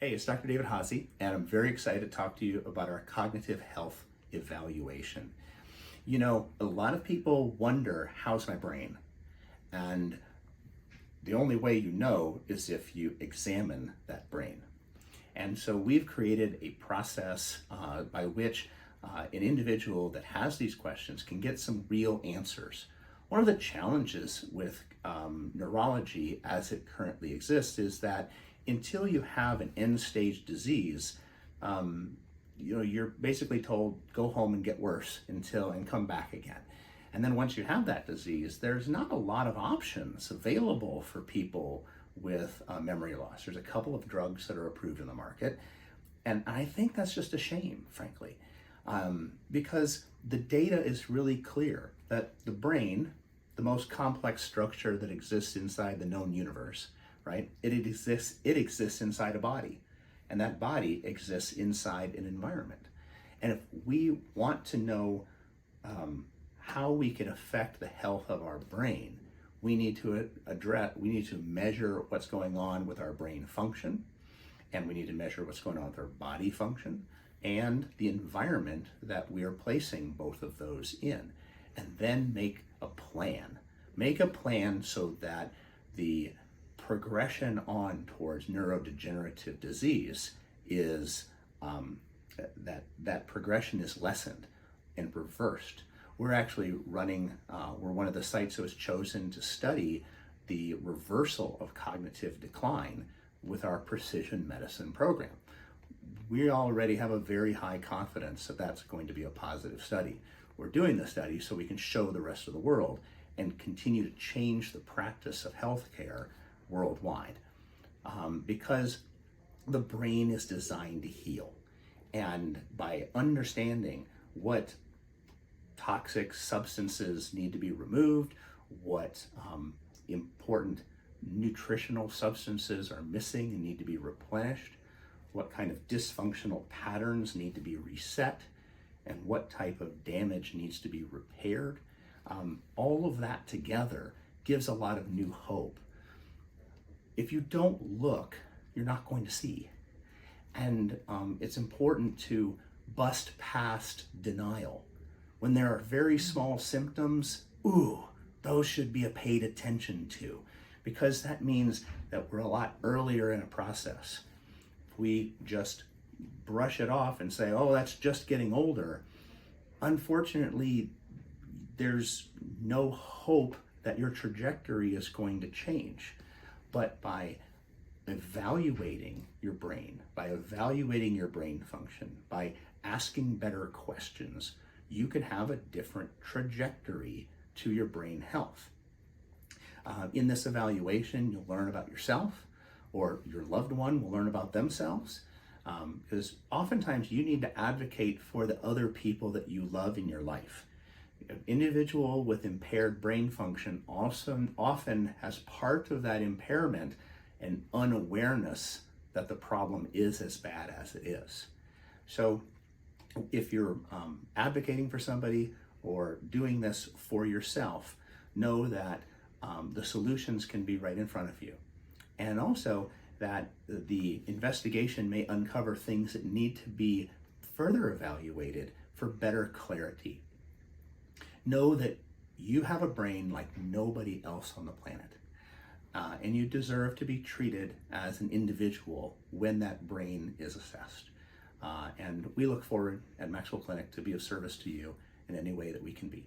Hey, it's Dr. David Haase, and I'm very excited to talk to you about our cognitive health evaluation. You know, a lot of people wonder, how's my brain? And the only way you know is if you examine that brain. And so we've created a process by which an individual that has these questions can get some real answers. One of the challenges with neurology as it currently exists is that until you have an end-stage disease, you're basically told, go home and get worse and come back again. And then once you have that disease, there's not a lot of options available for people with memory loss. There's a couple of drugs that are approved in the market. And I think that's just a shame, frankly, because the data is really clear that the brain, the most complex structure that exists inside the known universe, right? It exists inside a body, and that body exists inside an environment. And if we want to know how we can affect the health of our brain, we need to measure what's going on with our brain function, and we need to measure what's going on with our body function and the environment that we are placing both of those in, and then make a plan. Make a plan so that the progression on towards neurodegenerative disease is that progression is lessened and reversed. We're actually running, we're one of the sites that was chosen to study the reversal of cognitive decline with our precision medicine program. We already have a very high confidence that that's going to be a positive study. We're doing the study so we can show the rest of the world and continue to change the practice of healthcare worldwide, because the brain is designed to heal. And by understanding what toxic substances need to be removed, what important nutritional substances are missing and need to be replenished, what kind of dysfunctional patterns need to be reset, and what type of damage needs to be repaired, all of that together gives a lot of new hope. If you don't look, you're not going to see. And it's important to bust past denial. When there are very small symptoms, those should be paid attention to, because that means that we're a lot earlier in a process. If we just brush it off and say, oh, that's just getting older, unfortunately, there's no hope that your trajectory is going to change. But by evaluating your brain, by evaluating your brain function, by asking better questions, you can have a different trajectory to your brain health. In this evaluation, you'll learn about yourself, or your loved one will learn about themselves, because oftentimes you need to advocate for the other people that you love in your life. An individual with impaired brain function often has part of that impairment an unawareness that the problem is as bad as it is. So if you're advocating for somebody or doing this for yourself, know that the solutions can be right in front of you. And also that the investigation may uncover things that need to be further evaluated for better clarity. Know that you have a brain like nobody else on the planet, and you deserve to be treated as an individual when that brain is assessed. And we look forward at MaxWell Clinic to be of service to you in any way that we can be.